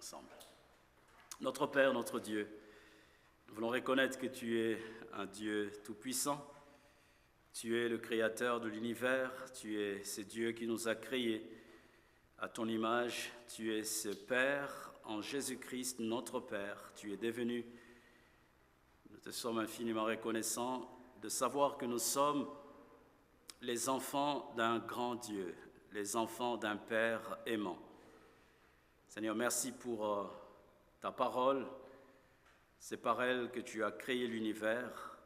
ensemble. Notre Père, notre Dieu, nous voulons reconnaître que tu es un Dieu tout-puissant. Tu es le créateur de l'univers, tu es ce Dieu qui nous a créés à ton image. Tu es ce Père en Jésus-Christ, notre Père. Tu es devenu, nous te sommes infiniment reconnaissants de savoir que nous sommes les enfants d'un grand Dieu, les enfants d'un Père aimant. Seigneur, merci pour ta parole. C'est par elle que tu as créé l'univers.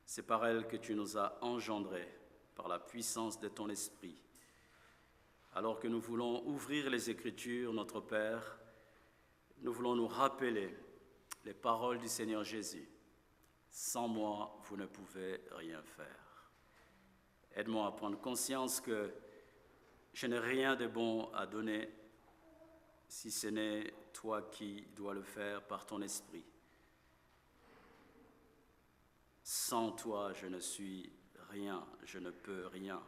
C'est par elle que tu nous as engendrés par la puissance de ton esprit. Alors que nous voulons ouvrir les Écritures, notre Père, nous voulons nous rappeler les paroles du Seigneur Jésus. Sans moi, vous ne pouvez rien faire. Aide-moi à prendre conscience que je n'ai rien de bon à donner si ce n'est toi qui dois le faire par ton esprit. Sans toi, je ne suis rien, je ne peux rien.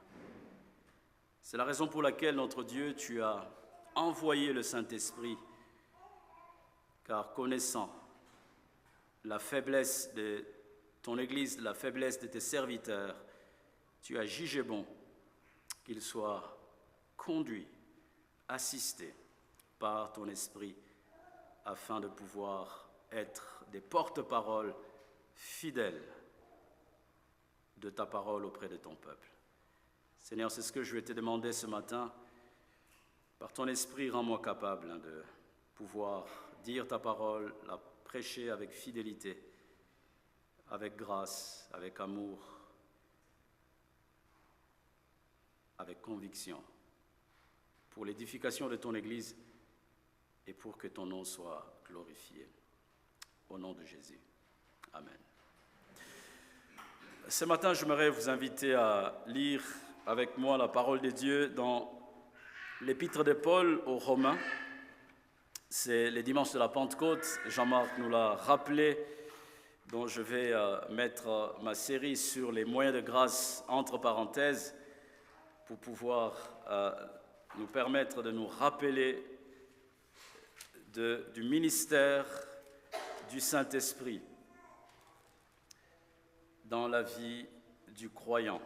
C'est la raison pour laquelle, notre Dieu, tu as envoyé le Saint-Esprit, car connaissant la faiblesse de ton Église, la faiblesse de tes serviteurs, tu as jugé bon qu'ils soient conduits, assistés par ton Esprit, afin de pouvoir être des porte-paroles fidèles de ta parole auprès de ton peuple. Seigneur, c'est ce que je vais te demander ce matin. Par ton esprit, rends-moi capable de pouvoir dire ta parole, la prêcher avec fidélité, avec grâce, avec amour, avec conviction, pour l'édification de ton Église et pour que ton nom soit glorifié. Au nom de Jésus. Amen. Ce matin, j'aimerais vous inviter à lire avec moi la parole de Dieu dans l'épître de Paul aux Romains. C'est le dimanche de la Pentecôte, Jean-Marc nous l'a rappelé, dont je vais mettre ma série sur les moyens de grâce entre parenthèses pour pouvoir nous permettre de nous rappeler du ministère du Saint-Esprit dans la vie du croyant.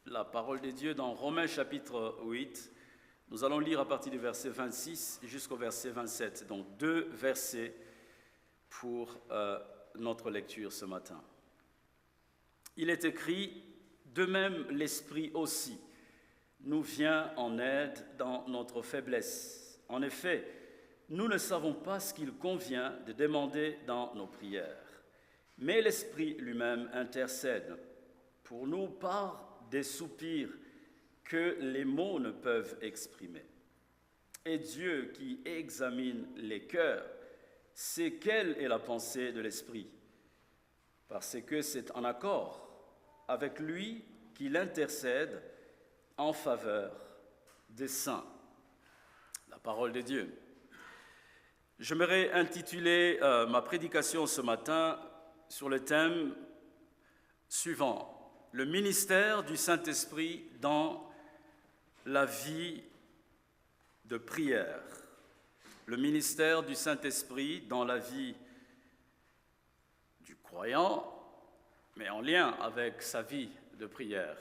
La parole de Dieu dans Romains chapitre 8, nous allons lire à partir du verset 26 jusqu'au verset 27, donc 2 versets pour notre lecture ce matin. Il est écrit, « De même l'Esprit aussi nous vient en aide dans notre faiblesse. En effet, nous ne savons pas ce qu'il convient de demander dans nos prières. Mais l'Esprit lui-même intercède pour nous par des soupirs que les mots ne peuvent exprimer. Et Dieu qui examine les cœurs sait quelle est la pensée de l'Esprit, parce que c'est en accord avec lui qu'il intercède en faveur des saints. » La parole de Dieu. J'aimerais intituler ma prédication ce matin sur le thème suivant, le ministère du Saint-Esprit dans la vie de prière. Le ministère du Saint-Esprit dans la vie du croyant, mais en lien avec sa vie de prière.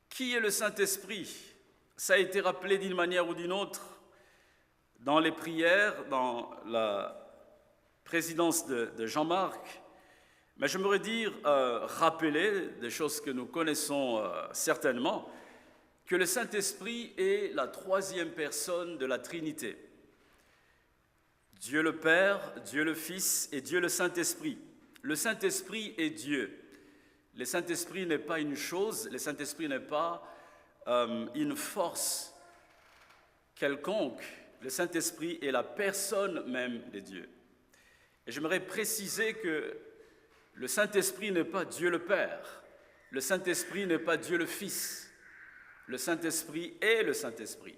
Qui est le Saint-Esprit? Ça a été rappelé d'une manière ou d'une autre dans les prières, dans la présidence de Jean-Marc, mais j'aimerais dire, rappeler des choses que nous connaissons certainement, que le Saint-Esprit est la troisième personne de la Trinité. Dieu le Père, Dieu le Fils et Dieu le Saint-Esprit. Le Saint-Esprit est Dieu. Le Saint-Esprit n'est pas une chose, le Saint-Esprit n'est pas une force quelconque. Le Saint-Esprit est la personne même de Dieu. Et j'aimerais préciser que le Saint-Esprit n'est pas Dieu le Père. Le Saint-Esprit n'est pas Dieu le Fils. Le Saint-Esprit est le Saint-Esprit.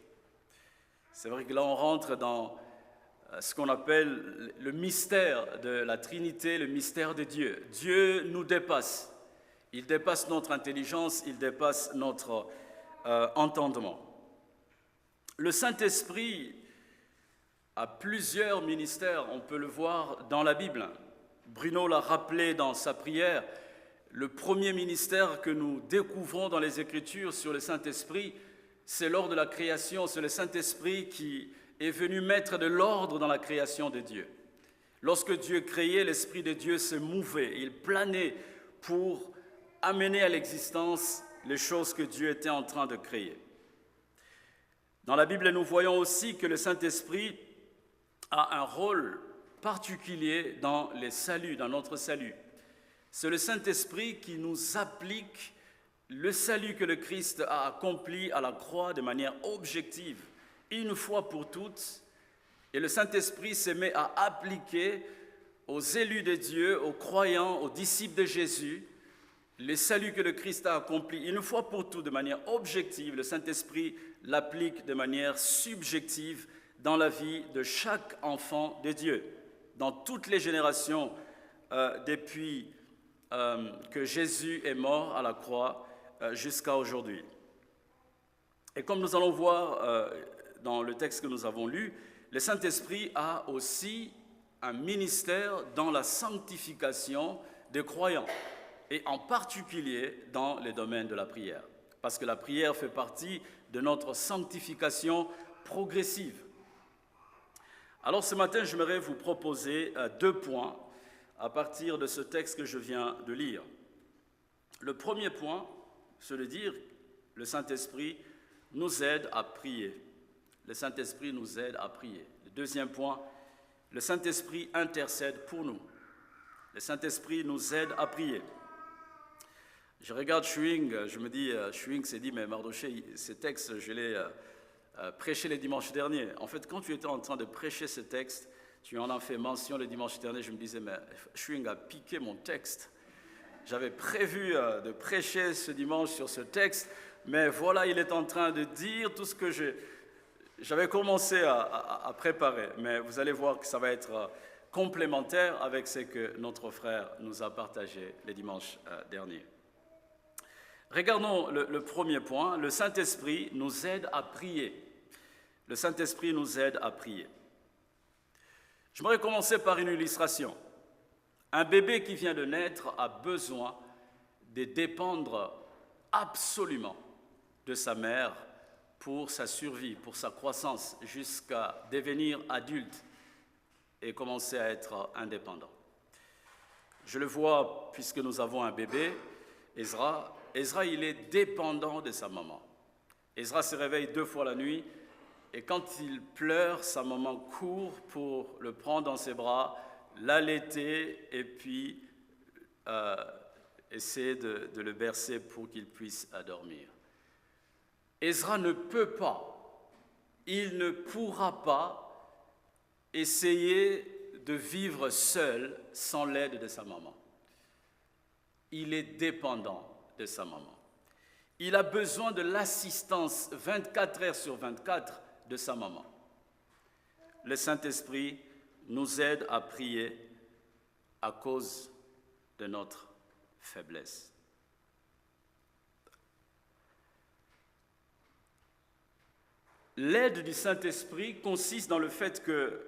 C'est vrai que là, on rentre dans ce qu'on appelle le mystère de la Trinité, le mystère de Dieu. Dieu nous dépasse. Il dépasse notre intelligence, il dépasse notre entendement. Le Saint-Esprit a plusieurs ministères, on peut le voir dans la Bible. Bruno l'a rappelé dans sa prière. Le premier ministère que nous découvrons dans les Écritures sur le Saint-Esprit, c'est lors de la création. C'est le Saint-Esprit qui est venu mettre de l'ordre dans la création de Dieu. Lorsque Dieu créait, l'Esprit de Dieu se mouvait, il planait pour amener à l'existence les choses que Dieu était en train de créer. Dans la Bible, nous voyons aussi que le Saint-Esprit a un rôle particulier dans les saluts, dans notre salut. C'est le Saint-Esprit qui nous applique le salut que le Christ a accompli à la croix de manière objective, une fois pour toutes. Et le Saint-Esprit se met à appliquer aux élus de Dieu, aux croyants, aux disciples de Jésus, le salut que le Christ a accompli une fois pour toutes de manière objective. Le Saint-Esprit l'applique de manière subjective dans la vie de chaque enfant de Dieu, dans toutes les générations depuis que Jésus est mort à la croix jusqu'à aujourd'hui. Et comme nous allons voir dans le texte que nous avons lu, le Saint-Esprit a aussi un ministère dans la sanctification des croyants, et en particulier dans les domaines de la prière, parce que la prière fait partie de notre sanctification progressive. Alors ce matin, j'aimerais vous proposer 2 points à partir de ce texte que je viens de lire. Le premier point, c'est de dire le Saint-Esprit nous aide à prier. Le Saint-Esprit nous aide à prier. Le deuxième point, le Saint-Esprit intercède pour nous. Le Saint-Esprit nous aide à prier. Je regarde Schwing, je me dis, Schwing s'est dit, mais Mardoché, ces textes, je l'ai prêché les dimanches derniers. En fait, quand tu étais en train de prêcher ce texte, tu en as fait mention le dimanche dernier, je me disais, mais Schwing a piqué mon texte. J'avais prévu de prêcher ce dimanche sur ce texte, mais voilà, il est en train de dire tout ce que j'avais commencé à préparer. Mais vous allez voir que ça va être complémentaire avec ce que notre frère nous a partagé les dimanches derniers. Regardons le premier point, le Saint-Esprit nous aide à prier. Le Saint-Esprit nous aide à prier. J'aimerais commencer par une illustration. Un bébé qui vient de naître a besoin de dépendre absolument de sa mère pour sa survie, pour sa croissance, jusqu'à devenir adulte et commencer à être indépendant. Je le vois puisque nous avons un bébé, Ezra. Ezra, il est dépendant de sa maman. Ezra se réveille 2 fois la nuit et quand il pleure, sa maman court pour le prendre dans ses bras, l'allaiter et puis essayer de le bercer pour qu'il puisse dormir. Ezra ne peut pas, il ne pourra pas essayer de vivre seul sans l'aide de sa maman. Il est dépendant de sa maman. Il a besoin de l'assistance 24 heures sur 24 de sa maman. Le Saint-Esprit nous aide à prier à cause de notre faiblesse. L'aide du Saint-Esprit consiste dans le fait que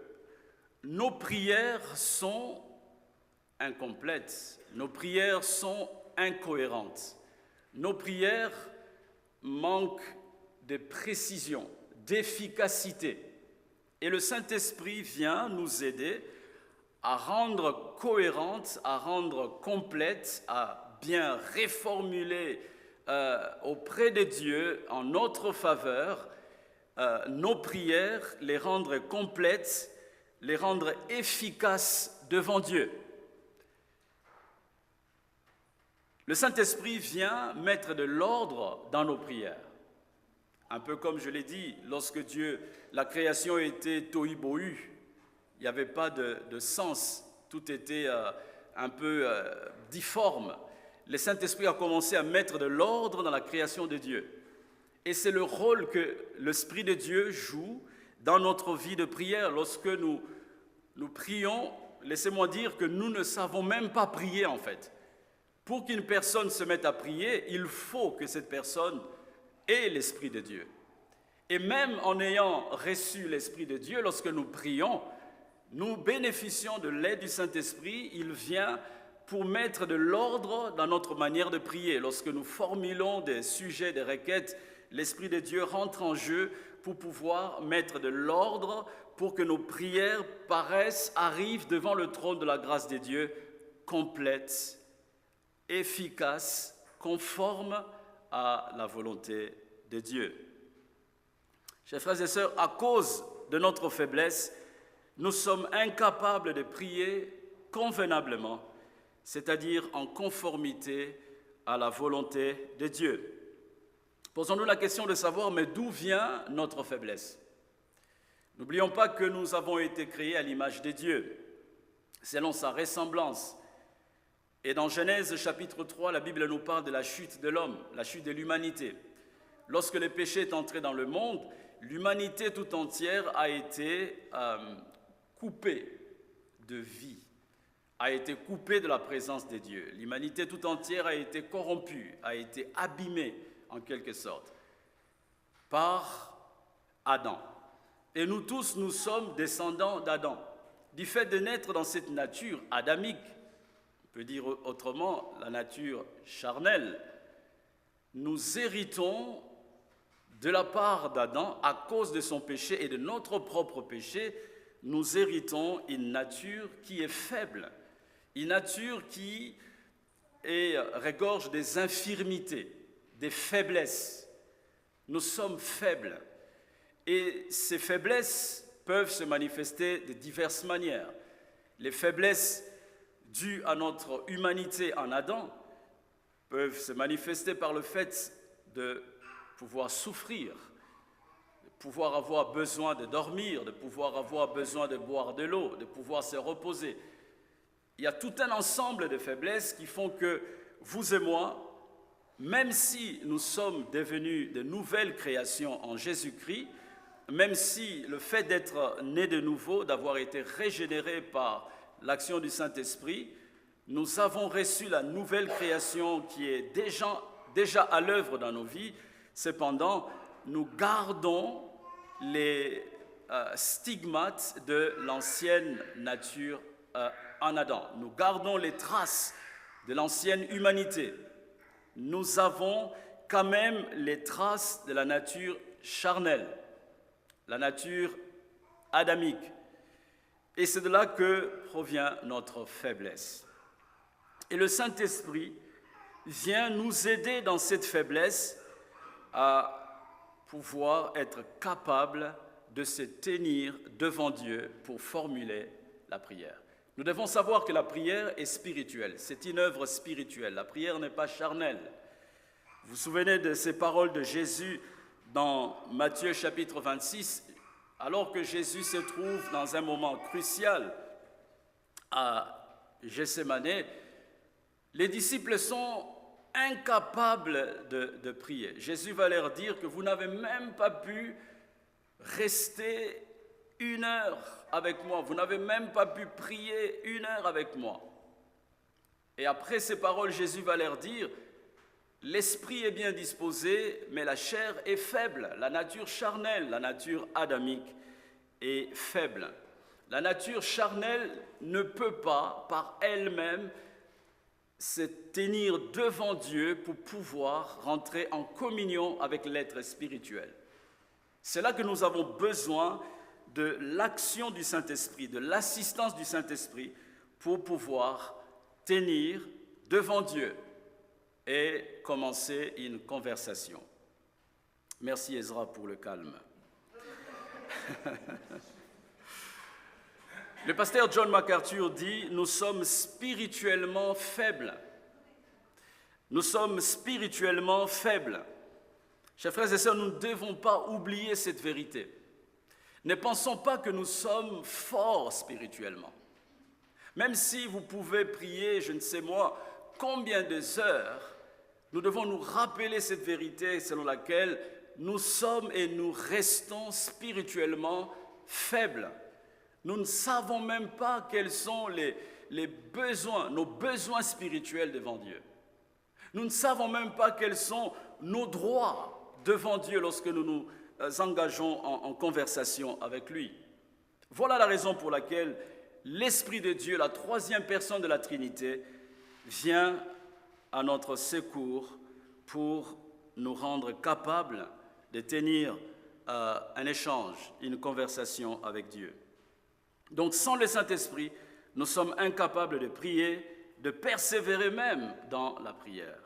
nos prières sont incomplètes, nos prières sont incohérentes, nos prières manquent de précision, d'efficacité. Et le Saint-Esprit vient nous aider à rendre cohérentes, à rendre complètes, à bien réformuler auprès de Dieu en notre faveur nos prières, les rendre complètes, les rendre efficaces devant Dieu. Le Saint-Esprit vient mettre de l'ordre dans nos prières. Un peu comme je l'ai dit, lorsque la création était tohu-bohu, il n'y avait pas de sens, tout était un peu difforme. Le Saint-Esprit a commencé à mettre de l'ordre dans la création de Dieu. Et c'est le rôle que l'Esprit de Dieu joue dans notre vie de prière. Lorsque nous prions, laissez-moi dire que nous ne savons même pas prier en fait. Pour qu'une personne se mette à prier, il faut que cette personne ait l'Esprit de Dieu. Et même en ayant reçu l'Esprit de Dieu, lorsque nous prions, nous bénéficions de l'aide du Saint-Esprit. Il vient pour mettre de l'ordre dans notre manière de prier. Lorsque nous formulons des sujets, des requêtes, l'Esprit de Dieu rentre en jeu pour pouvoir mettre de l'ordre, pour que nos prières arrivent devant le trône de la grâce de Dieu, complètes, efficaces, conformes à la volonté de Dieu. Chers frères et sœurs, à cause de notre faiblesse, nous sommes incapables de prier convenablement, c'est-à-dire en conformité à la volonté de Dieu. Posons-nous la question de savoir, mais d'où vient notre faiblesse? N'oublions pas que nous avons été créés à l'image de Dieu, selon sa ressemblance. Et dans Genèse chapitre 3, la Bible nous parle de la chute de l'homme, la chute de l'humanité. Lorsque le péché est entré dans le monde, l'humanité tout entière a été coupée de vie, a été coupée de la présence de Dieu. L'humanité tout entière a été corrompue, a été abîmée en quelque sorte par Adam. Et nous tous, nous sommes descendants d'Adam. Du fait de naître dans cette nature adamique, on peut dire autrement la nature charnelle, nous héritons de la part d'Adam, à cause de son péché et de notre propre péché, nous héritons une nature qui est faible, une nature qui regorge des infirmités, des faiblesses. Nous sommes faibles. Et ces faiblesses peuvent se manifester de diverses manières. Les faiblesses dues à notre humanité en Adam peuvent se manifester par le fait de pouvoir souffrir, de pouvoir avoir besoin de dormir, de pouvoir avoir besoin de boire de l'eau, de pouvoir se reposer. Il y a tout un ensemble de faiblesses qui font que vous et moi, même si nous sommes devenus de nouvelles créations en Jésus-Christ, même si le fait d'être né de nouveau, d'avoir été régénéré par l'action du Saint-Esprit, nous avons reçu la nouvelle création qui est déjà à l'œuvre dans nos vies. Cependant, nous gardons les stigmates de l'ancienne nature en Adam. Nous gardons les traces de l'ancienne humanité. Nous avons quand même les traces de la nature charnelle, la nature adamique. Et c'est de là que provient notre faiblesse. Et le Saint-Esprit vient nous aider dans cette faiblesse à pouvoir être capable de se tenir devant Dieu pour formuler la prière. Nous devons savoir que la prière est spirituelle, c'est une œuvre spirituelle. La prière n'est pas charnelle. Vous vous souvenez de ces paroles de Jésus dans Matthieu chapitre 26, alors que Jésus se trouve dans un moment crucial à Gethsémane, les disciples sont incapables de prier. Jésus va leur dire que vous n'avez même pas pu rester 1 heure avec moi, vous n'avez même pas pu prier 1 heure avec moi. Et après ces paroles, Jésus va leur dire, l'esprit est bien disposé, mais la chair est faible. La nature charnelle, la nature adamique est faible. La nature charnelle ne peut pas, par elle-même, se tenir devant Dieu pour pouvoir rentrer en communion avec l'être spirituel. C'est là que nous avons besoin de l'action du Saint-Esprit, de l'assistance du Saint-Esprit pour pouvoir tenir devant Dieu et commencer une conversation. Merci Ezra pour le calme. Le pasteur John MacArthur dit « Nous sommes spirituellement faibles. Nous sommes spirituellement faibles. » Chers frères et sœurs, nous ne devons pas oublier cette vérité. Ne pensons pas que nous sommes forts spirituellement. Même si vous pouvez prier, je ne sais moi, combien de heures, nous devons nous rappeler cette vérité selon laquelle nous sommes et nous restons spirituellement faibles. Nous ne savons même pas quels sont les besoins, nos besoins spirituels devant Dieu. Nous ne savons même pas quels sont nos droits devant Dieu lorsque nous nous engageons en conversation avec lui. Voilà la raison pour laquelle l'Esprit de Dieu, la troisième personne de la Trinité, vient à notre secours pour nous rendre capables de tenir un échange, une conversation avec Dieu. Donc sans le Saint-Esprit, nous sommes incapables de prier, de persévérer même dans la prière.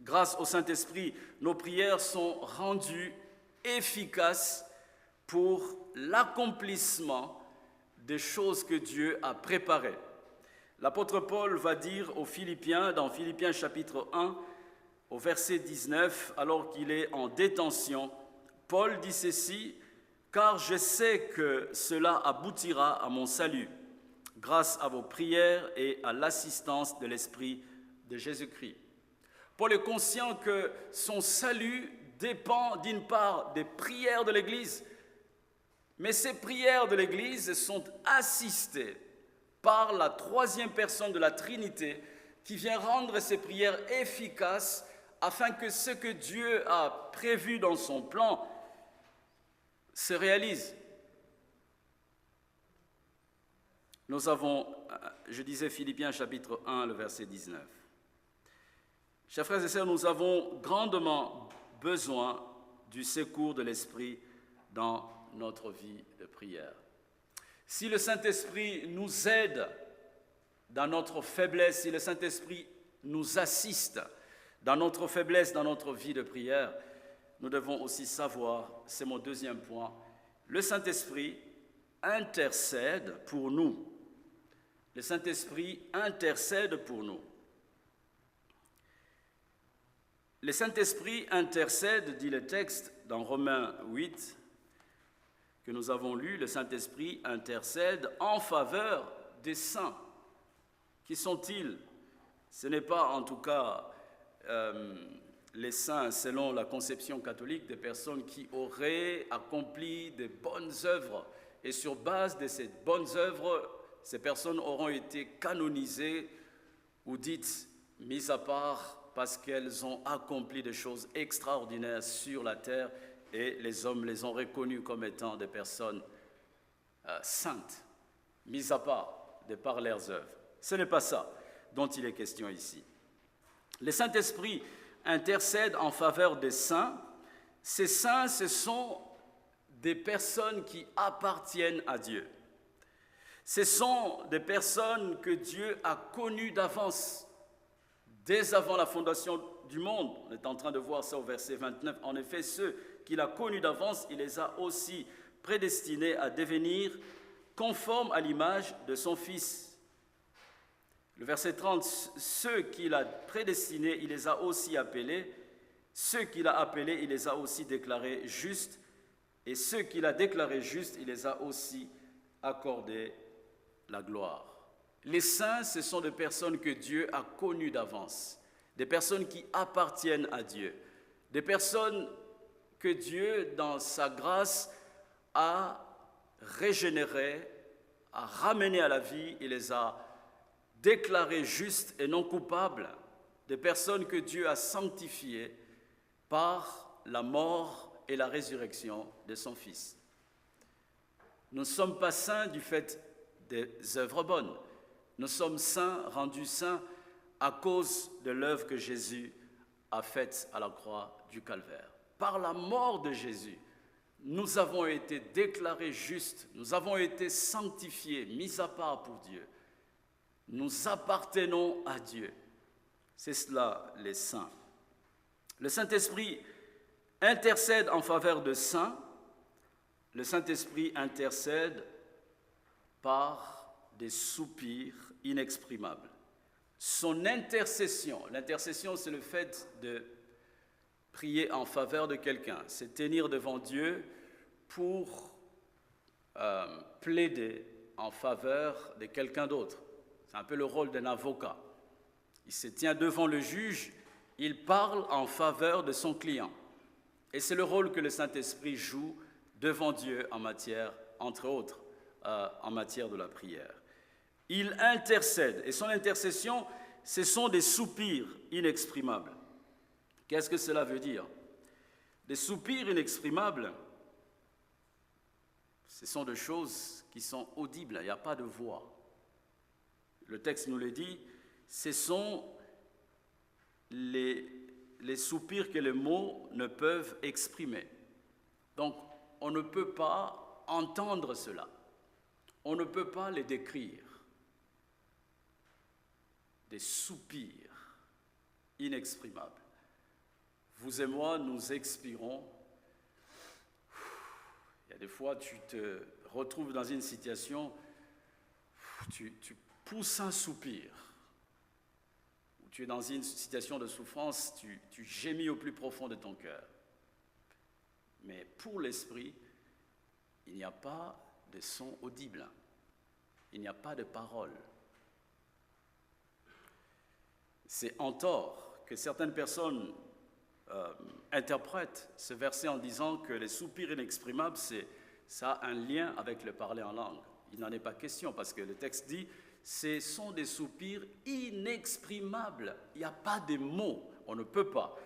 Grâce au Saint-Esprit, nos prières sont rendues efficaces pour l'accomplissement des choses que Dieu a préparées. L'apôtre Paul va dire aux Philippiens, dans Philippiens chapitre 1, au verset 19, alors qu'il est en détention, Paul dit ceci, « Car je sais que cela aboutira à mon salut, grâce à vos prières et à l'assistance de l'Esprit de Jésus-Christ. » Paul est conscient que son salut dépend d'une part des prières de l'Église, mais ces prières de l'Église sont assistées par la troisième personne de la Trinité qui vient rendre ces prières efficaces afin que ce que Dieu a prévu dans son plan se réalise. Nous avons, je disais Philippiens chapitre 1, le verset 19. Chers frères et sœurs, nous avons grandement besoin du secours de l'Esprit dans notre vie de prière. Si le Saint-Esprit nous aide dans notre faiblesse, si le Saint-Esprit nous assiste dans notre faiblesse, dans notre vie de prière, nous devons aussi savoir, c'est mon deuxième point, le Saint-Esprit intercède pour nous. Le Saint-Esprit intercède pour nous. Le Saint-Esprit intercède, dit le texte dans Romains 8, que nous avons lu, le Saint-Esprit intercède en faveur des saints. Qui sont-ils? Ce n'est pas en tout cas les saints selon la conception catholique, des personnes qui auraient accompli de bonnes œuvres. Et sur base de ces bonnes œuvres, ces personnes auront été canonisées ou dites mises à part parce qu'elles ont accompli des choses extraordinaires sur la terre et les hommes les ont reconnues comme étant des personnes saintes, mises à part de par leurs œuvres. Ce n'est pas ça dont il est question ici. Le Saint-Esprit intercède en faveur des saints. Ces saints, ce sont des personnes qui appartiennent à Dieu. Ce sont des personnes que Dieu a connues d'avance, dès avant la fondation du monde. On est en train de voir ça au verset 29. En effet, ceux qu'il a connus d'avance, il les a aussi prédestinés à devenir conformes à l'image de son Fils. Le verset 30, ceux qu'il a prédestinés, il les a aussi appelés. Ceux qu'il a appelés, il les a aussi déclarés justes. Et ceux qu'il a déclarés justes, il les a aussi accordé la gloire. Les saints, ce sont des personnes que Dieu a connues d'avance, des personnes qui appartiennent à Dieu, des personnes que Dieu, dans sa grâce, a régénérées, a ramenées à la vie, il les a déclarées justes et non coupables, des personnes que Dieu a sanctifiées par la mort et la résurrection de son Fils. Nous ne sommes pas saints du fait des œuvres bonnes. Nous sommes saints, rendus saints à cause de l'œuvre que Jésus a faite à la croix du Calvaire. Par la mort de Jésus, nous avons été déclarés justes, nous avons été sanctifiés, mis à part pour Dieu. Nous appartenons à Dieu. C'est cela, les saints. Le Saint-Esprit intercède en faveur de saints. Le Saint-Esprit intercède par des soupirs inexprimables. Son intercession, l'intercession c'est le fait de prier en faveur de quelqu'un, c'est tenir devant Dieu pour plaider en faveur de quelqu'un d'autre. C'est un peu le rôle d'un avocat. Il se tient devant le juge, il parle en faveur de son client. Et c'est le rôle que le Saint-Esprit joue devant Dieu en matière, entre autres, en matière de la prière. Il intercède, et son intercession, ce sont des soupirs inexprimables. Qu'est-ce que cela veut dire? des soupirs inexprimables, ce sont des choses qui sont audibles, il n'y a pas de voix. Le texte nous le dit, ce sont les soupirs que les mots ne peuvent exprimer. Donc, on ne peut pas entendre cela. On ne peut pas les décrire. Des soupirs inexprimables. Vous et moi, nous expirons. Il y a des fois, tu te retrouves dans une situation, tu pousses un soupir. Ou tu es dans une situation de souffrance, tu gémis au plus profond de ton cœur. Mais pour l'esprit, il n'y a pas de son audible. Il n'y a pas de parole. C'est en tort que certaines personnes interprètent ce verset en disant que les soupirs inexprimables, ça a un lien avec le parler en langue. Il n'en est pas question parce que le texte dit ce sont des soupirs inexprimables. Il n'y a pas de mots. On ne peut pas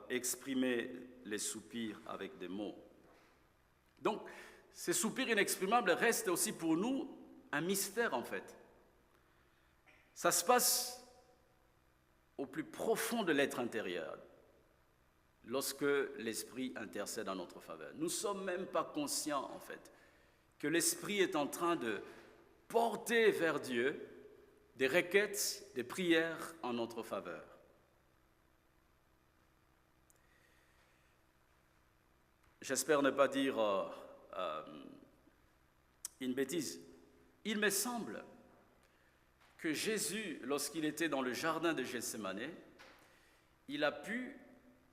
exprimer les soupirs avec des mots. Donc, ces soupirs inexprimables restent aussi pour nous un mystère en fait. Ça se passe au plus profond de l'être intérieur, lorsque l'Esprit intercède en notre faveur. Nous ne sommes même pas conscients, en fait, que l'Esprit est en train de porter vers Dieu des requêtes, des prières en notre faveur. J'espère ne pas dire une bêtise. Il me semble que Jésus, lorsqu'il était dans le jardin de Gethsémane, il a pu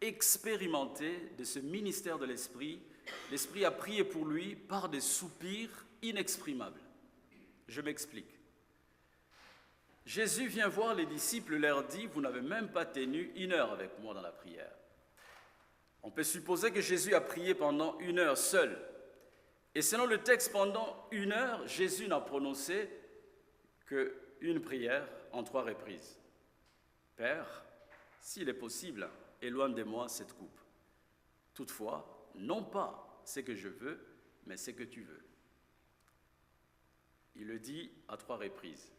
expérimenter de ce ministère de l'Esprit. L'Esprit a prié pour lui par des soupirs inexprimables. Je m'explique. Jésus vient voir les disciples, leur dit « Vous n'avez même pas tenu 1 heure avec moi dans la prière. » On peut supposer que Jésus a prié pendant 1 heure seul. Et selon le texte, pendant 1 heure, Jésus n'a prononcé qu'une prière en 3 reprises. « Père, s'il est possible, éloigne de moi cette coupe. Toutefois, non pas ce que je veux, mais ce que tu veux. » Il le dit à 3 reprises.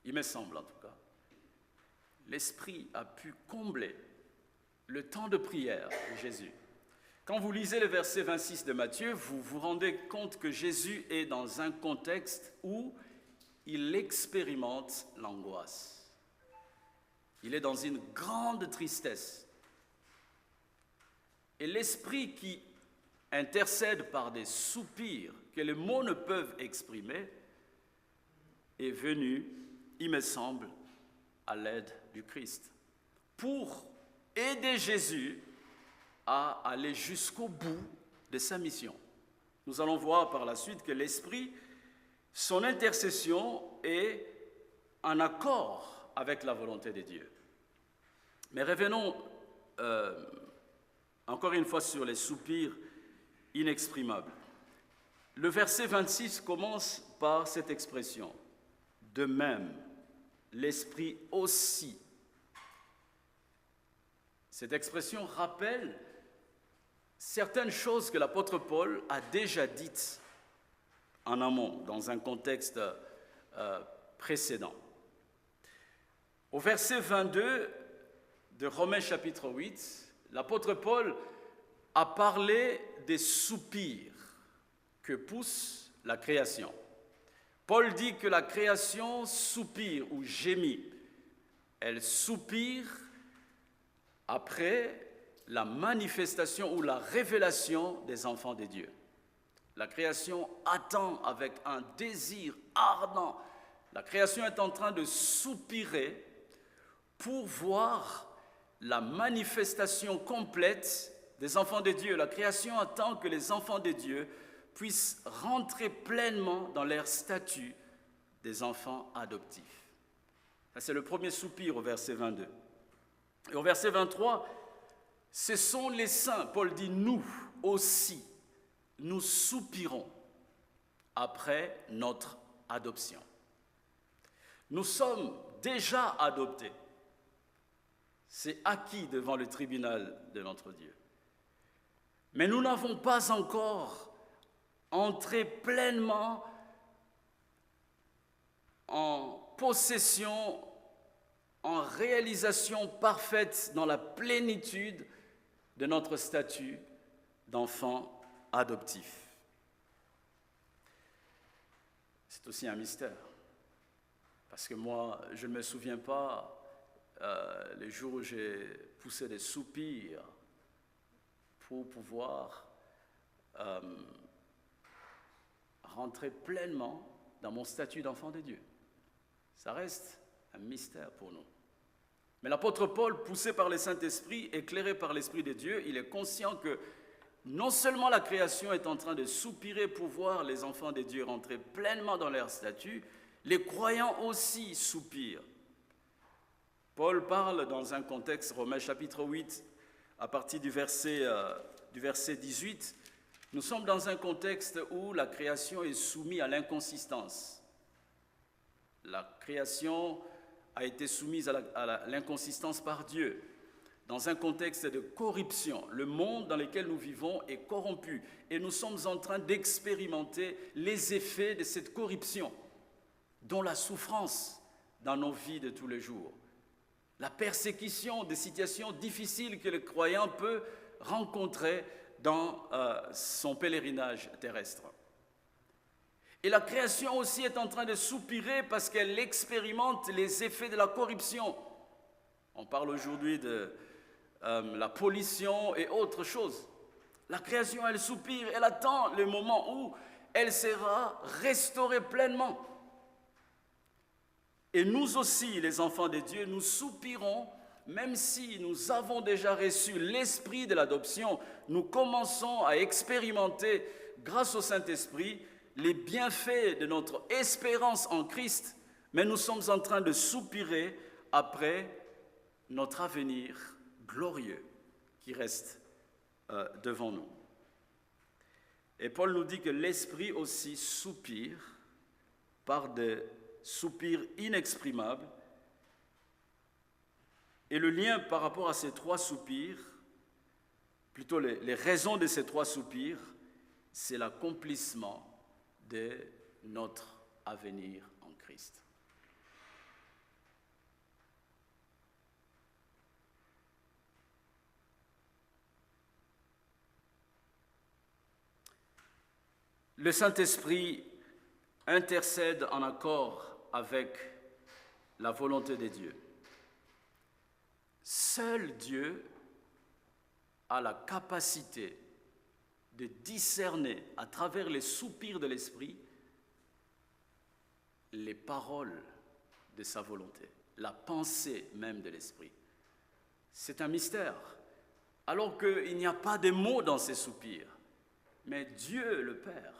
Il me semble en tout cas, l'Esprit a pu combler le temps de prière de Jésus. Quand vous lisez le verset 26 de Matthieu, vous vous rendez compte que Jésus est dans un contexte où il expérimente l'angoisse. Il est dans une grande tristesse. Et l'Esprit qui intercède par des soupirs que les mots ne peuvent exprimer est venu, il me semble, à l'aide du Christ pour aider Jésus à aller jusqu'au bout de sa mission. Nous allons voir par la suite que l'Esprit, son intercession est en accord avec la volonté de Dieu. Mais revenons encore une fois sur les soupirs inexprimables. Le verset 26 commence par cette expression. De même, l'Esprit aussi. Cette expression rappelle certaines choses que l'apôtre Paul a déjà dites en amont, dans un contexte précédent. Au verset 22 de Romains chapitre 8, l'apôtre Paul a parlé des soupirs que pousse la création. Paul dit que la création soupire ou gémit. Elle soupire après la manifestation ou la révélation des enfants de Dieu. La création attend avec un désir ardent. La création est en train de soupirer pour voir la manifestation complète des enfants de Dieu. La création attend que les enfants de Dieu puissent rentrer pleinement dans leur statut des enfants adoptifs. Ça, c'est le premier soupir au verset 22. Et au verset 23, ce sont les saints. Paul dit, nous aussi, nous soupirons après notre adoption. Nous sommes déjà adoptés. C'est acquis devant le tribunal de notre Dieu. Mais nous n'avons pas encore entré pleinement en possession, en réalisation parfaite dans la plénitude de notre statut d'enfant adoptif. C'est aussi un mystère, parce que moi, je ne me souviens pas les jours où j'ai poussé des soupirs pour pouvoir rentrer pleinement dans mon statut d'enfant de Dieu. Ça reste un mystère pour nous. Mais l'apôtre Paul, poussé par le Saint-Esprit, éclairé par l'Esprit de Dieu, il est conscient que non seulement la création est en train de soupirer pour voir les enfants de Dieu rentrer pleinement dans leur statut, les croyants aussi soupirent. Paul parle dans un contexte, Romains chapitre 8, à partir du verset 18, nous sommes dans un contexte où la création est soumise à l'inconsistance. La création a été soumise à l'inconsistance par Dieu. Dans un contexte de corruption, le monde dans lequel nous vivons est corrompu et nous sommes en train d'expérimenter les effets de cette corruption, dont la souffrance dans nos vies de tous les jours, la persécution, des situations difficiles que le croyant peut rencontrer dans son pèlerinage terrestre. Et la création aussi est en train de soupirer parce qu'elle expérimente les effets de la corruption. On parle aujourd'hui de la pollution et autres choses. La création, elle soupire, elle attend le moment où elle sera restaurée pleinement. Et nous aussi, les enfants de Dieu, nous soupirons, même si nous avons déjà reçu l'esprit de l'adoption, nous commençons à expérimenter, grâce au Saint-Esprit, les bienfaits de notre espérance en Christ, mais nous sommes en train de soupirer après notre avenir glorieux qui reste devant nous. Et Paul nous dit que l'Esprit aussi soupire par des soupirs inexprimables. Et le lien par rapport à ces trois soupirs, plutôt les raisons de ces trois soupirs, c'est l'accomplissement de notre avenir en Christ. Le Saint-Esprit intercède en accord avec la volonté de Dieu. Seul Dieu a la capacité de discerner à travers les soupirs de l'Esprit les paroles de sa volonté, la pensée même de l'Esprit. C'est un mystère, alors qu'il n'y a pas de mots dans ces soupirs. Mais Dieu, le Père,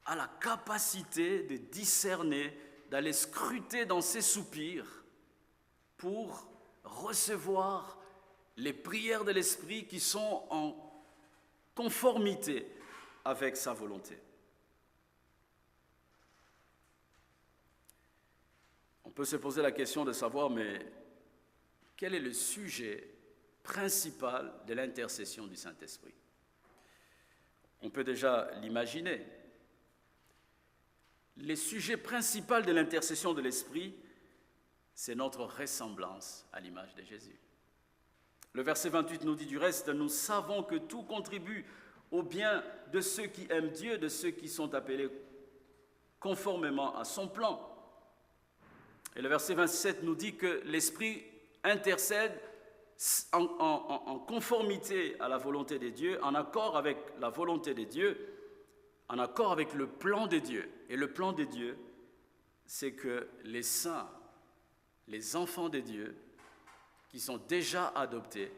a la capacité de discerner, d'aller scruter dans ces soupirs pour recevoir les prières de l'Esprit qui sont en conformité avec sa volonté. On peut se poser la question de savoir, mais quel est le sujet principal de l'intercession du Saint-Esprit? On peut déjà l'imaginer. Le sujet principal de l'intercession de l'Esprit, c'est notre ressemblance à l'image de Jésus. Le verset 28 nous dit du reste, nous savons que tout contribue au bien de ceux qui aiment Dieu, de ceux qui sont appelés conformément à son plan. Et le verset 27 nous dit que l'Esprit intercède en conformité à la volonté de Dieu, en accord avec la volonté de Dieu, en accord avec le plan de Dieu. Et le plan de Dieu, c'est que les saints, les enfants de Dieu, qui sont déjà adoptés,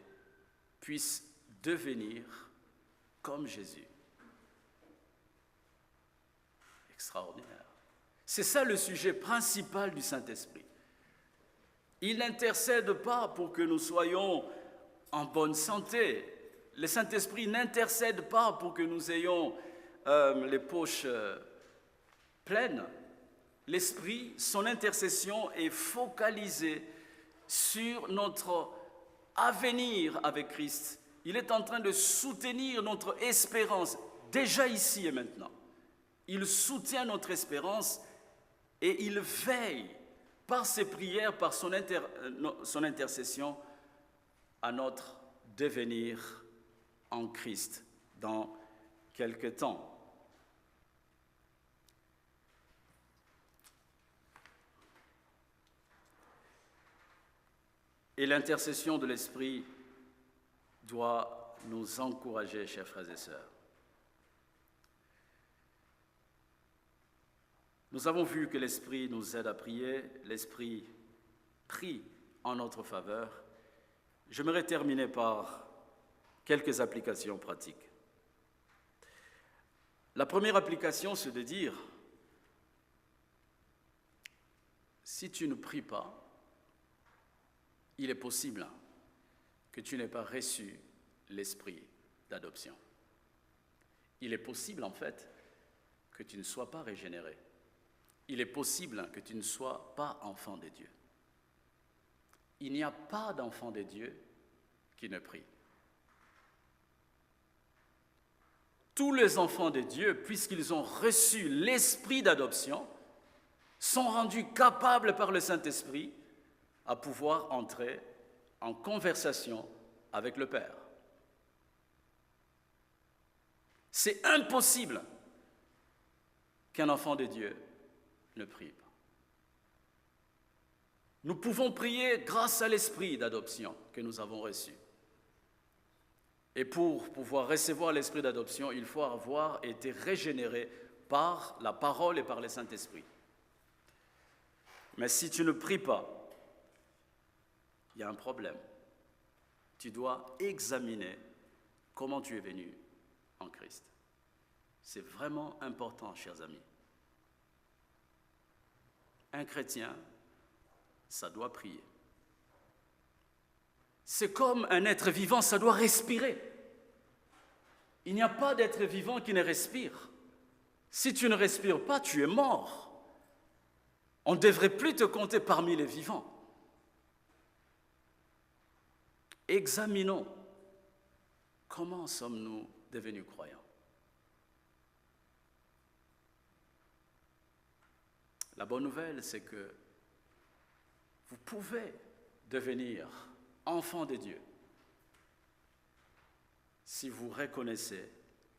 puissent devenir comme Jésus. Extraordinaire. C'est ça le sujet principal du Saint-Esprit. Il n'intercède pas pour que nous soyons en bonne santé. Le Saint-Esprit n'intercède pas pour que nous ayons les poches pleines. L'Esprit, son intercession est focalisée sur notre avenir avec Christ. Il est en train de soutenir notre espérance, déjà ici et maintenant. Il soutient notre espérance et il veille par ses prières, par son intercession, à notre devenir en Christ dans quelque temps. Et l'intercession de l'Esprit doit nous encourager, chers frères et sœurs. Nous avons vu que l'Esprit nous aide à prier, l'Esprit prie en notre faveur. J'aimerais terminer par quelques applications pratiques. La première application, c'est de dire, si tu ne pries pas, il est possible que tu n'aies pas reçu l'esprit d'adoption. Il est possible, en fait, que tu ne sois pas régénéré. Il est possible que tu ne sois pas enfant de Dieu. Il n'y a pas d'enfant de Dieu qui ne prie. Tous les enfants de Dieu, puisqu'ils ont reçu l'esprit d'adoption, sont rendus capables par le Saint-Esprit à pouvoir entrer en conversation avec le Père. C'est impossible qu'un enfant de Dieu ne prie pas. Nous pouvons prier grâce à l'esprit d'adoption que nous avons reçu. Et pour pouvoir recevoir l'esprit d'adoption, il faut avoir été régénéré par la parole et par le Saint-Esprit. Mais si tu ne pries pas, il y a un problème. Tu dois examiner comment tu es venu en Christ. C'est vraiment important, chers amis. Un chrétien, ça doit prier. C'est comme un être vivant, ça doit respirer. Il n'y a pas d'être vivant qui ne respire. Si tu ne respires pas, tu es mort. On ne devrait plus te compter parmi les vivants. Examinons comment sommes-nous devenus croyants. La bonne nouvelle, c'est que vous pouvez devenir enfant de Dieu si vous reconnaissez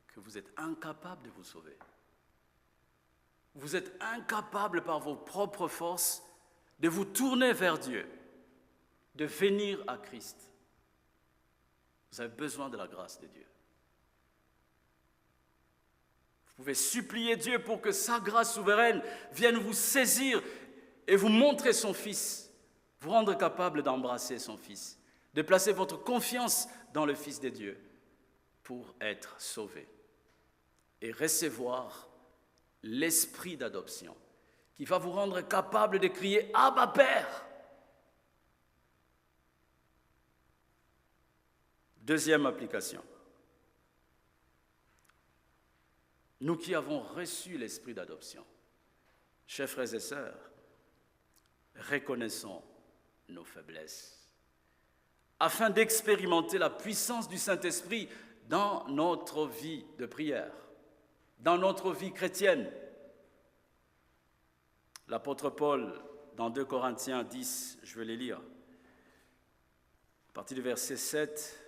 que vous êtes incapable de vous sauver. Vous êtes incapable par vos propres forces de vous tourner vers Dieu, de venir à Christ. Vous avez besoin de la grâce de Dieu. Vous pouvez supplier Dieu pour que sa grâce souveraine vienne vous saisir et vous montrer son Fils, vous rendre capable d'embrasser son Fils, de placer votre confiance dans le Fils de Dieu pour être sauvé et recevoir l'esprit d'adoption qui va vous rendre capable de crier « Abba, Père !» Deuxième application. Nous qui avons reçu l'esprit d'adoption, chers frères et sœurs, reconnaissons nos faiblesses afin d'expérimenter la puissance du Saint-Esprit dans notre vie de prière, dans notre vie chrétienne. L'apôtre Paul, dans 2 Corinthiens 10, je vais les lire, à partir du verset 7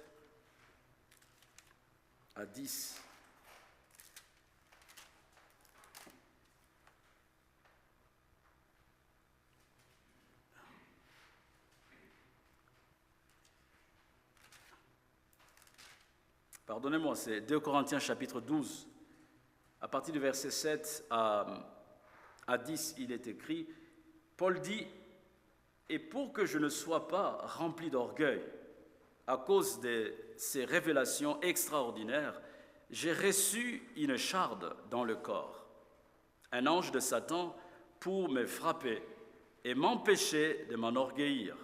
à 10. Pardonnez-moi, c'est 2 Corinthiens chapitre 12. À partir du verset 7 à 10, il est écrit, Paul dit, « Et pour que je ne sois pas rempli d'orgueil à cause de ces révélations extraordinaires, j'ai reçu une charde dans le corps, un ange de Satan pour me frapper et m'empêcher de m'enorgueillir.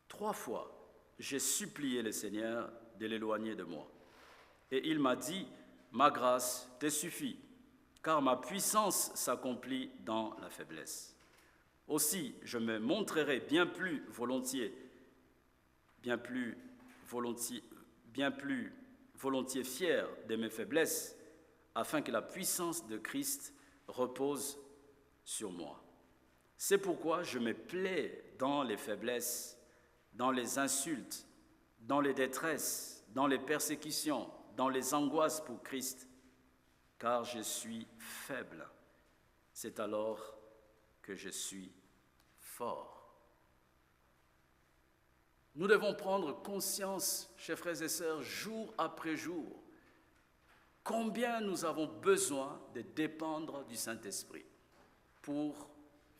3 fois, j'ai supplié le Seigneur de l'éloigner de moi. Et il m'a dit, ma grâce te suffit, car ma puissance s'accomplit dans la faiblesse. Aussi, je me montrerai bien plus volontiers fier de mes faiblesses, afin que la puissance de Christ repose sur moi. C'est pourquoi je me plais dans les faiblesses, dans les insultes, dans les détresses, dans les persécutions, dans les angoisses pour Christ, car je suis faible. C'est alors que je suis fort. Nous devons prendre conscience, chers frères et sœurs, jour après jour, combien nous avons besoin de dépendre du Saint-Esprit pour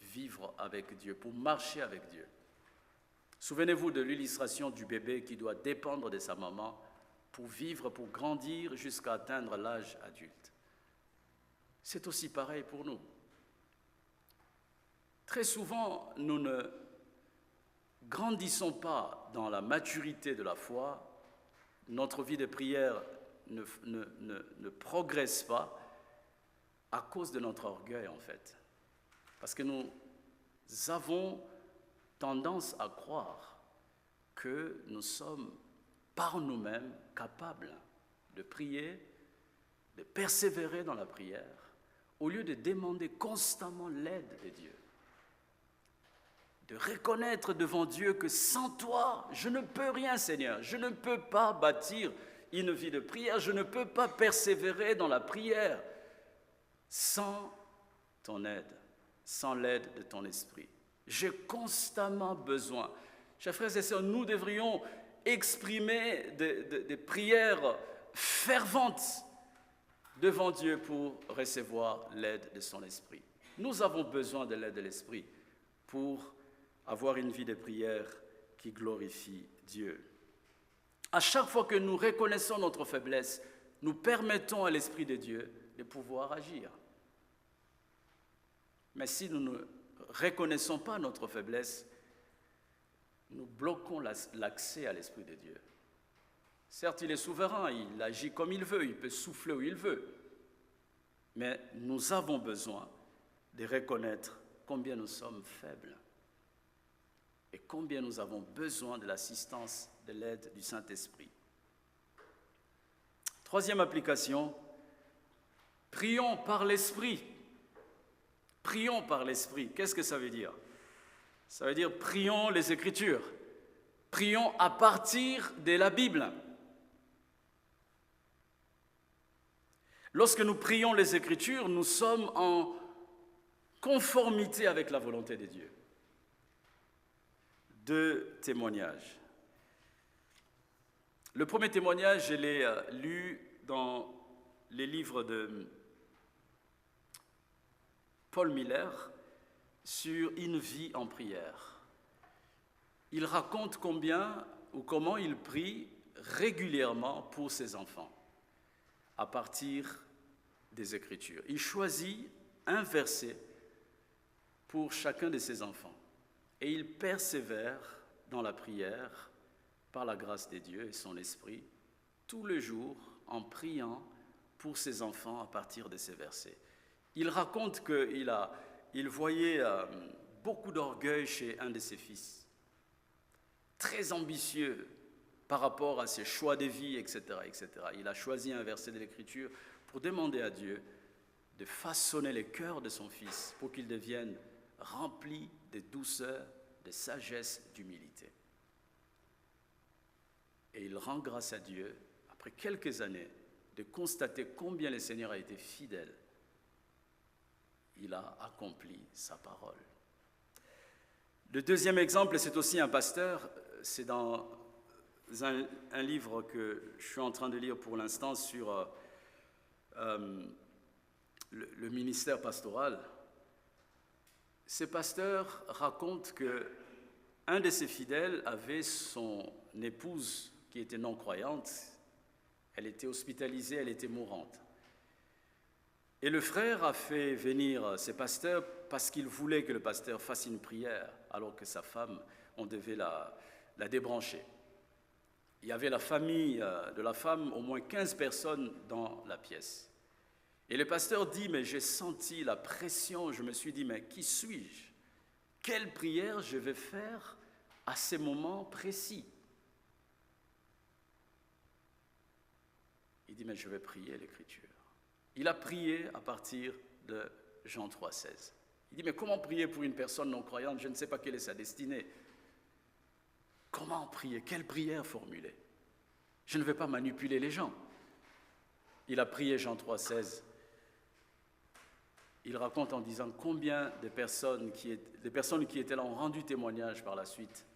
vivre avec Dieu, pour marcher avec Dieu. Souvenez-vous de l'illustration du bébé qui doit dépendre de sa maman pour vivre, pour grandir jusqu'à atteindre l'âge adulte. C'est aussi pareil pour nous. Très souvent, nous ne grandissons pas dans la maturité de la foi, notre vie de prière ne progresse pas à cause de notre orgueil en fait. Parce que nous avons tendance à croire que nous sommes par nous-mêmes capables de prier, de persévérer dans la prière, au lieu de demander constamment l'aide de Dieu. De reconnaître devant Dieu que sans toi, je ne peux rien, Seigneur. Je ne peux pas bâtir une vie de prière, je ne peux pas persévérer dans la prière sans ton aide, sans l'aide de ton esprit. J'ai constamment besoin. Chers frères et sœurs, nous devrions exprimer des prières ferventes devant Dieu pour recevoir l'aide de son esprit. Nous avons besoin de l'aide de l'esprit pour avoir une vie de prière qui glorifie Dieu. À chaque fois que nous reconnaissons notre faiblesse, nous permettons à l'Esprit de Dieu de pouvoir agir. Mais si nous ne reconnaissons pas notre faiblesse, nous bloquons l'accès à l'Esprit de Dieu. Certes, il est souverain, il agit comme il veut, il peut souffler où il veut. Mais nous avons besoin de reconnaître combien nous sommes faibles et combien nous avons besoin de l'assistance, de l'aide du Saint-Esprit. Troisième application, prions par l'Esprit. Prions par l'Esprit. Qu'est-ce que ça veut dire? Ça veut dire prions les Écritures. Prions à partir de la Bible. Lorsque nous prions les Écritures, nous sommes en conformité avec la volonté de Dieu. Deux témoignages. Le premier témoignage, je l'ai lu dans les livres de Paul Miller sur une vie en prière. Il raconte comment il prie régulièrement pour ses enfants à partir des Écritures. Il choisit un verset pour chacun de ses enfants et il persévère dans la prière par la grâce de Dieu et son esprit tous les jours en priant pour ses enfants à partir de ces versets. Il raconte qu'il voyait beaucoup d'orgueil chez un de ses fils, très ambitieux par rapport à ses choix de vie, etc., etc. Il a choisi un verset de l'Écriture pour demander à Dieu de façonner le cœur de son fils pour qu'il devienne rempli de douceur, de sagesse, d'humilité. Et il rend grâce à Dieu, après quelques années, de constater combien le Seigneur a été fidèle. Il a accompli sa parole. Le deuxième exemple, c'est aussi un pasteur. C'est dans un livre que je suis en train de lire pour l'instant sur le ministère pastoral. Ce pasteur raconte qu'un de ses fidèles avait son épouse qui était non-croyante. Elle était hospitalisée, elle était mourante. Et le frère a fait venir ce pasteur parce qu'il voulait que le pasteur fasse une prière, alors que sa femme, on devait la débrancher. Il y avait la famille de la femme, au moins 15 personnes dans la pièce. Et le pasteur dit, mais j'ai senti la pression, je me suis dit, mais qui suis-je? quelle prière je vais faire à ces moments précis. Il dit, mais je vais prier l'Écriture. Il a prié à partir de Jean 3,16. Il dit, mais comment prier pour une personne non-croyante? Je ne sais pas quelle est sa destinée. Comment prier? Quelle prière formuler? Je ne vais pas manipuler les gens. Il a prié Jean 3,16. Il raconte en disant combien de personnes qui étaient là ont rendu témoignage par la suite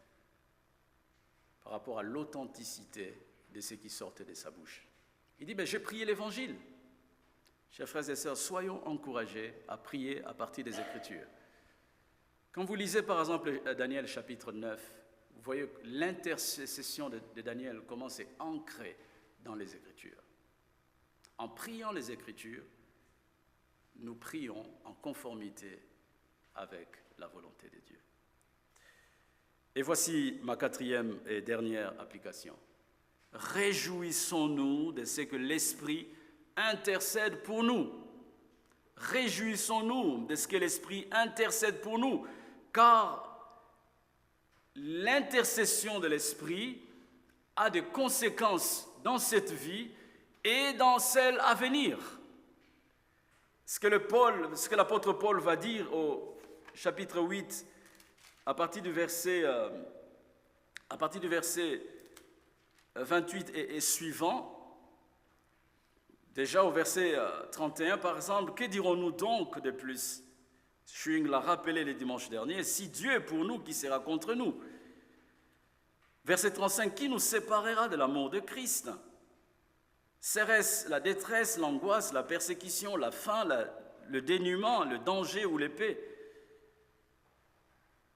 par rapport à l'authenticité de ce qui sortait de sa bouche. Il dit, mais j'ai prié l'Évangile. Chers frères et sœurs, soyons encouragés à prier à partir des Écritures. Quand vous lisez par exemple Daniel chapitre 9, vous voyez que l'intercession de Daniel, comment c'est ancré dans les Écritures. En priant les Écritures, nous prions en conformité avec la volonté de Dieu. Et voici ma quatrième et dernière application. Réjouissons-nous de ce que l'Esprit intercède pour nous. Réjouissons-nous de ce que l'Esprit intercède pour nous, car l'intercession de l'Esprit a des conséquences dans cette vie et dans celle à venir. Ce que l'apôtre Paul va dire au chapitre 8, à partir du verset 28 et suivant, déjà au verset 31 par exemple, que dirons-nous donc de plus? Schwing l'a rappelé les dimanches derniers, si Dieu est pour nous, qui sera contre nous? Verset 35, qui nous séparera de l'amour de Christ? Serait-ce la détresse, l'angoisse, la persécution, la faim, le dénuement, le danger ou l'épée?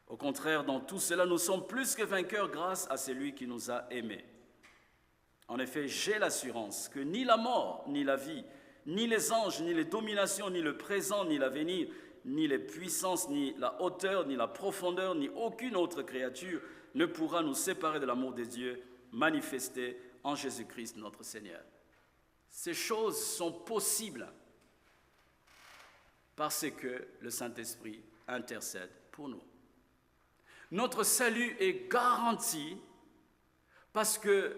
Au contraire, dans tout cela, nous sommes plus que vainqueurs grâce à celui qui nous a aimés. En effet, j'ai l'assurance que ni la mort, ni la vie, ni les anges, ni les dominations, ni le présent, ni l'avenir, ni les puissances, ni la hauteur, ni la profondeur, ni aucune autre créature ne pourra nous séparer de l'amour de Dieu manifesté en Jésus-Christ notre Seigneur. Ces choses sont possibles parce que le Saint-Esprit intercède pour nous. Notre salut est garanti parce que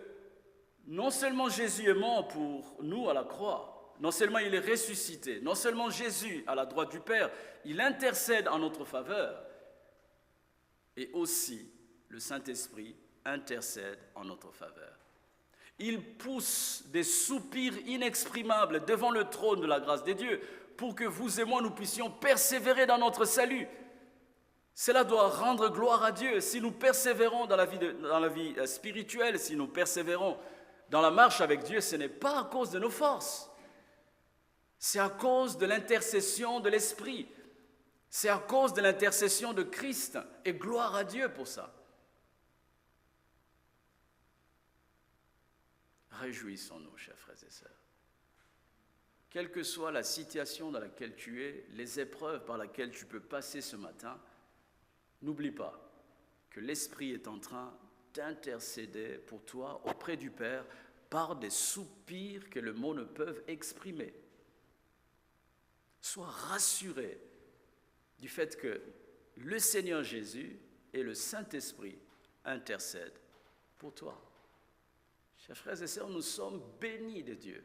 non seulement Jésus est mort pour nous à la croix, non seulement il est ressuscité, non seulement Jésus à la droite du Père, il intercède en notre faveur, et aussi le Saint-Esprit intercède en notre faveur. Il pousse des soupirs inexprimables devant le trône de la grâce de Dieu pour que vous et moi, nous puissions persévérer dans notre salut. Cela doit rendre gloire à Dieu. Si nous persévérons dans la vie spirituelle, si nous persévérons dans la marche avec Dieu, ce n'est pas à cause de nos forces. C'est à cause de l'intercession de l'Esprit. C'est à cause de l'intercession de Christ. Et gloire à Dieu pour ça. Réjouissons-nous, chers frères et sœurs. Quelle que soit la situation dans laquelle tu es, les épreuves par lesquelles tu peux passer ce matin, n'oublie pas que l'Esprit est en train d'intercéder pour toi auprès du Père par des soupirs que le mot ne peut exprimer. Sois rassuré du fait que le Seigneur Jésus et le Saint-Esprit intercèdent pour toi. Chers frères et sœurs, nous sommes bénis de Dieu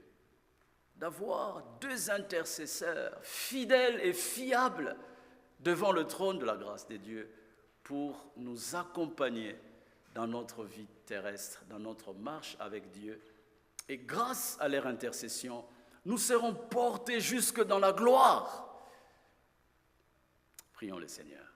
d'avoir deux intercesseurs fidèles et fiables devant le trône de la grâce de Dieu pour nous accompagner dans notre vie terrestre, dans notre marche avec Dieu. Et grâce à leur intercession, nous serons portés jusque dans la gloire. Prions le Seigneur.